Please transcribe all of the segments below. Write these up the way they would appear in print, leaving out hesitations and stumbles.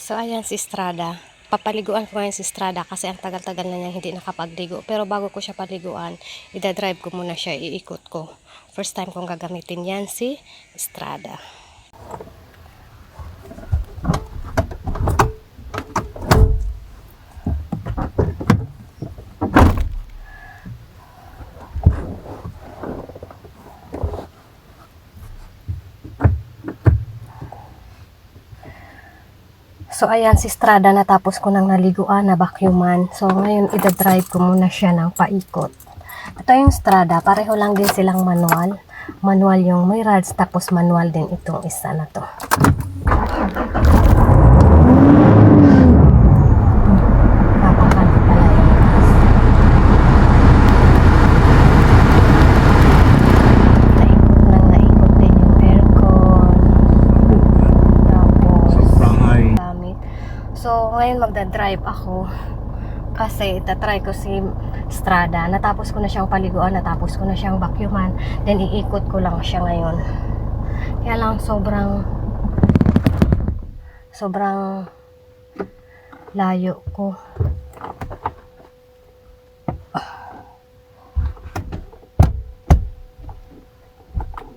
So ayan si Estrada. Papaliguan ko ngayon si Estrada kasi ang tagal-tagal na niya hindi nakapagligo. Pero bago ko siya paliguan, idadrive ko muna siya, iikot ko. First time kong gagamitin yan si Estrada. So ayan si Estrada, natapos ko nang naliguan, na vacuuman. So ngayon idadrive ko muna siya ng paikot. Ito yung Estrada, pareho lang din silang manual. Manual yung may rods, tapos manual din itong isa na to. Napakano pala yung gas. Naikot din yung aircon. Tapos gamit. So ngayon magdadrive ako kasi itatry ko si Estrada. Natapos ko na siyang paliguan, natapos ko na siyang vacuuman, then iikot ko lang siya ngayon. Kaya lang sobrang layo ko.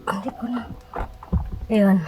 Hindi ko na. Ayun.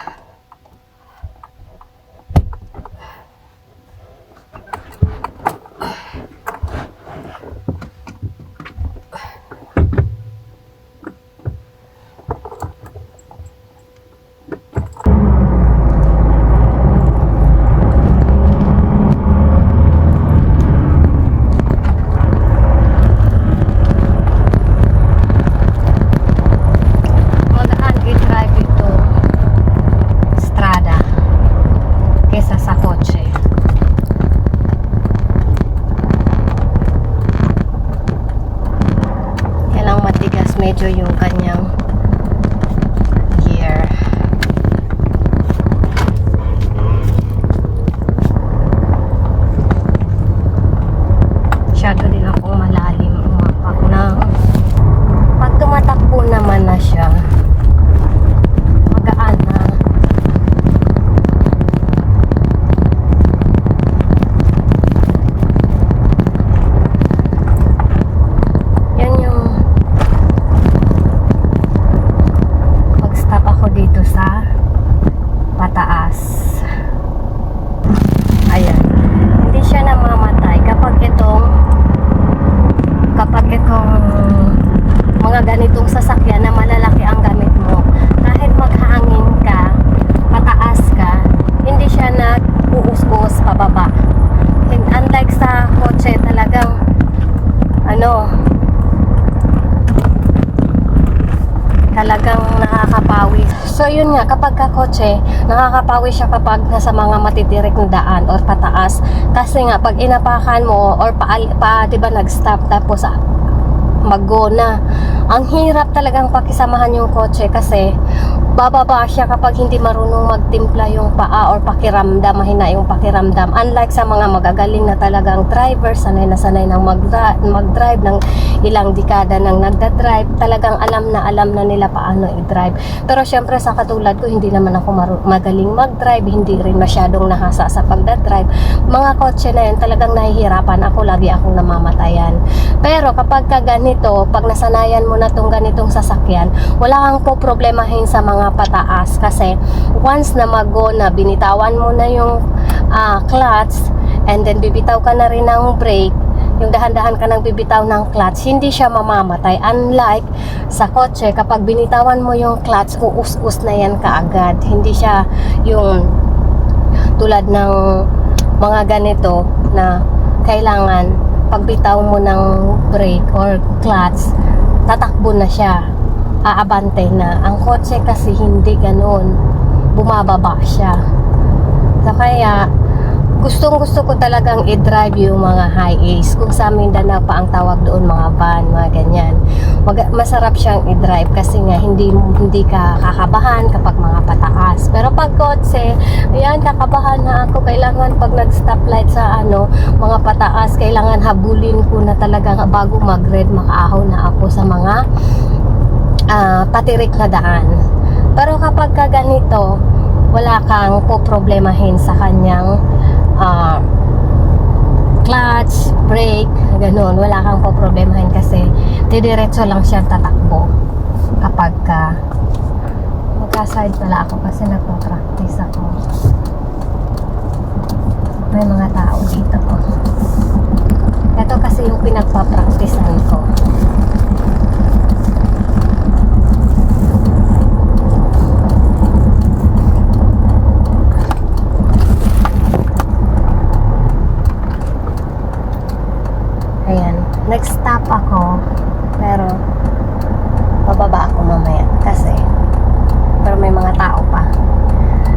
Medyo yung kanyang gear. Masyado din akong malalim umapak na. Pag tumatakbo naman na siya, magaan na. Dito sa pataas. Ayan. Hindi siya namamatay kapag itong mga ganitong sasakyan na malalaki ang gamit mo. Kahit maghangin ka, pataas ka, hindi siya nag-uus-uus pababa. Unlike sa kotse, talagang talagang nakakapawi. So yun nga, kapag kakotse, nakakapawi siya kapag nasa mga matitirik na daan or pataas. Kasi nga, pag inapakan mo or diba nag-stop tapos mag-go na, ang hirap talagang pakisamahan yung kotse kasi bababa siya kapag hindi marunong magtimpla yung paa or pakiramdam, mahina yung pakiramdam. Unlike sa mga magagaling na talagang driver, sanay na sanay ng mag-drive ng ilang dekada nang nagda-drive, talagang alam na nila paano i-drive. Pero syempre sa katulad ko, hindi naman ako magaling mag-drive, hindi rin masyadong nahasa sa pagda-drive. Mga kotse na yun, talagang nahihirapan ako, lagi akong namamatayan. Pero kapag ganito, pag nasanayan mo na tong ganitong sasakyan, wala kang po problemahin sa mga pataas kasi once na mag-go na, binitawan mo na yung clutch and then bibitaw ka na rin ng brake, yung dahan-dahan ka nang bibitaw ng clutch, hindi siya mamamatay. Unlike sa kotse, kapag binitawan mo yung clutch, uus-us na yan kaagad. Hindi siya yung tulad ng mga ganito na kailangan pagbitaw mo ng brake or clutch, tatakbo na siya, aabante na. Ang kotse kasi hindi ganoon, bumababa siya. So kaya gustong-gusto ko talagang i-drive yung mga high ace. Kung sa Mindanao pa ang tawag doon, mga van, mga ganyan. Masarap siyang i-drive kasi nga hindi ka kakabahan kapag mga pataas. Pero pag kotse, ayan, kakabahan na ako. Kailangan pag nag-stoplight sa mga pataas, kailangan habulin ko na talaga bago mag-red, makaahon na ako sa mga patirik na daan. Pero kapag ganito, wala kang poproblemahin sa kanyang brake, ganun, wala kang poproblemahin kasi didiretso lang siya tatakbo kapag magka-side pala ako kasi nagpa-practice ako. May mga tao dito ko. Ito kasi yung pinagpa-practicean ko. Ayan, next stop ako, pero bababa ako mamaya kasi pero may mga tao pa.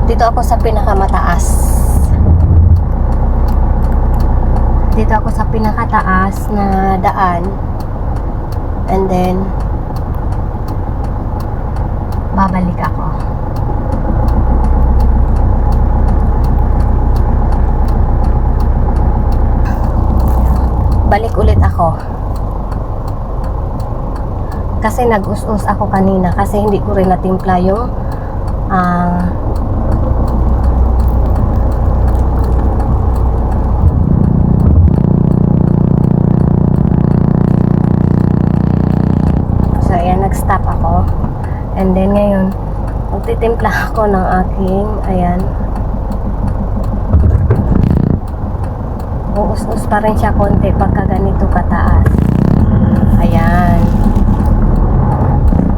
Dito ako sa pinakamataas. Dito ako sa pinakataas na daan, and then babalik ako. Balik ulit ako kasi nag-us-us ako kanina kasi hindi ko rin natimpla yung so ayan, nag-stop ako, and then ngayon magtitimpla ako ng aking, ayan, uus-us pa rin siya konti pagka ganito kataas. Ayan.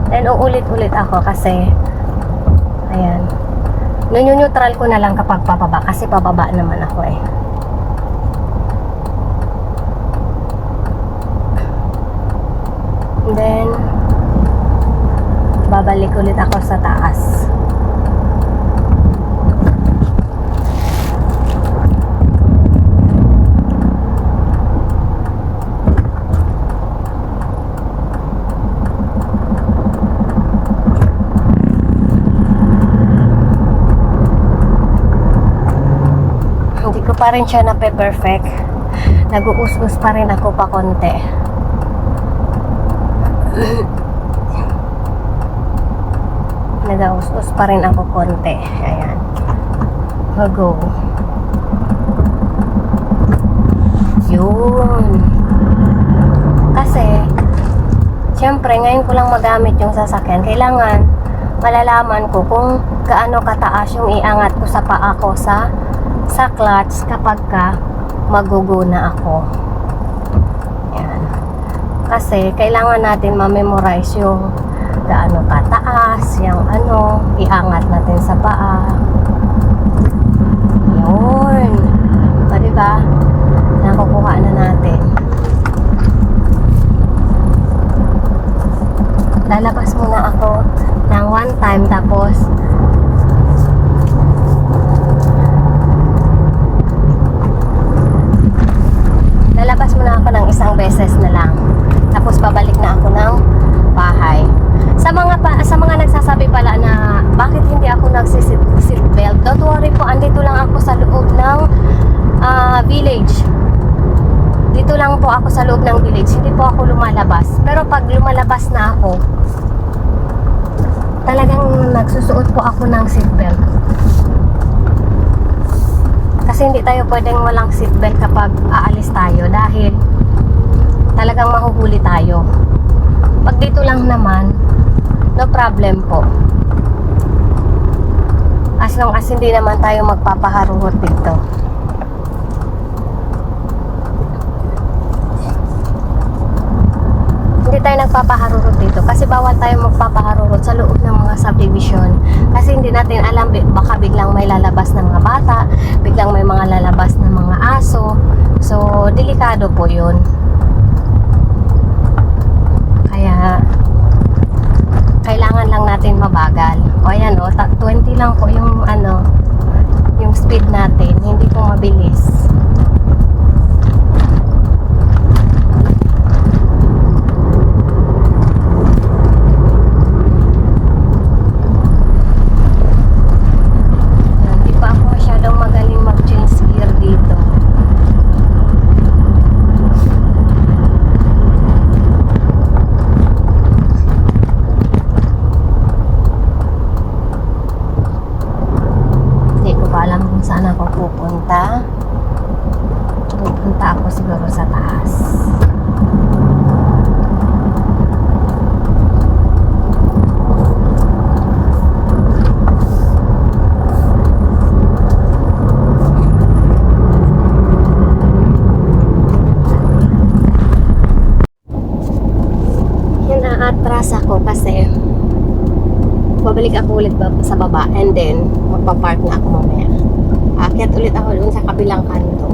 Then uulit-ulit ako kasi ayan, neutral ko na lang kapag pababa kasi pababa naman ako eh. And then babalik ulit ako sa taas. Pa rin siya na perfect. Nag-uus-us pa rin ako pa konti. Nag-uus-us pa rin ako konti. Ayan. Go. Yun. Kasi syempre ngayon ko lang magamit yung sasakyan. Kailangan malalaman ko kung gaano kataas yung iangat ko sa paa ko sa clutch kapag magugo na ako. Yan. Kasi kailangan natin ma-memorize yung gaano kataas, yung iangat natin sa paa. Yun. O diba? Nakukuha na natin. Lalabas muna ako ng one time, tapos lalabas muna ako ng isang beses na lang, tapos pabalik na ako ng bahay. Sa mga nagsasabi pala na bakit hindi ako nagsi-seatbelt, don't worry po, andito lang ako sa loob ng village. Dito lang po ako sa loob ng village, hindi po ako lumalabas. Pero pag lumalabas na ako, talagang nagsusuot po ako ng seatbelt. Kasi hindi tayo pwedeng walang seatbelt kapag aalis tayo dahil talagang mahuhuli tayo. Pag dito lang naman, no problem po. As long as hindi naman tayo magpapaharuhot dito. Hindi tayo nagpapaharurot dito kasi bawal tayo magpapaharurot sa loob ng mga subdivision kasi hindi natin alam, baka biglang may lalabas na mga bata, biglang may mga lalabas na mga aso, so delikado po yun. Kaya kailangan lang natin mabagal. O ayan o, 20 lang po yung yung speed natin, hindi po mabilis. Pupunta ako siguro sa taas. Atras ako kasi babalik ako ulit sa baba and then magpa-park na ako mamaya. Aakyat ulit ako doon sa kabilang kanto.